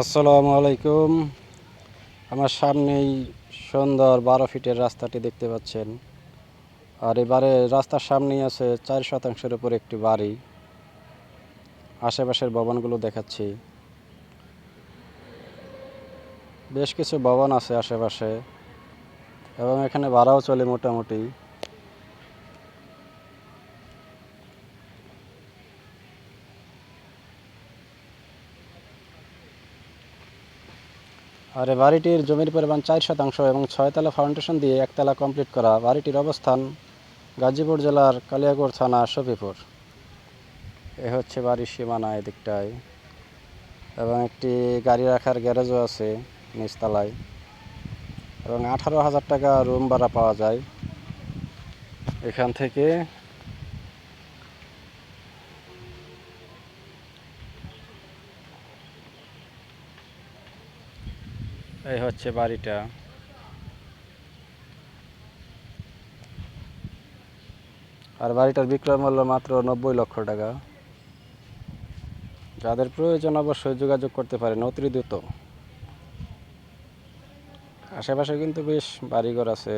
আসসালামু আলাইকুম। আমার সামনেই সুন্দর 12 ফিটের রাস্তাটি দেখতে পাচ্ছেন। আর এবারে রাস্তার সামনেই আছে 4 শতাংশের উপর একটি বাড়ি। আশেপাশের ভবনগুলো দেখাচ্ছি। বেশ কিছু ভবন আছে আশেপাশে এবং এখানে ভাড়াও চলে মোটামুটি। আর এই বাড়িটির জমির পরিমাণ 4 শতাংশ এবং 6 তলা ফাউন্ডেশন দিয়ে 1 তলা কমপ্লিট করা। বাড়িটির অবস্থান গাজীপুর জেলার কালিয়াকৈর থানা শফিপুর। এ হচ্ছে বাড়ির সীমানা এদিকটায় এবং একটি গাড়ি রাখার গ্যারেজও আছে নিচতলায় এবং 18,000 টাকা রুম ভাড়া পাওয়া যায় এখান থেকে। এই হচ্ছে বাড়িটা। আর বাড়িটার বিক্রয় মূল্য মাত্র 90 লক্ষ টাকা। যাদের প্রয়োজন অবশ্যই যোগাযোগ করতে পারেন অতি দ্রুত। আশেপাশে কিন্তু বেশ বাড়িঘর আছে।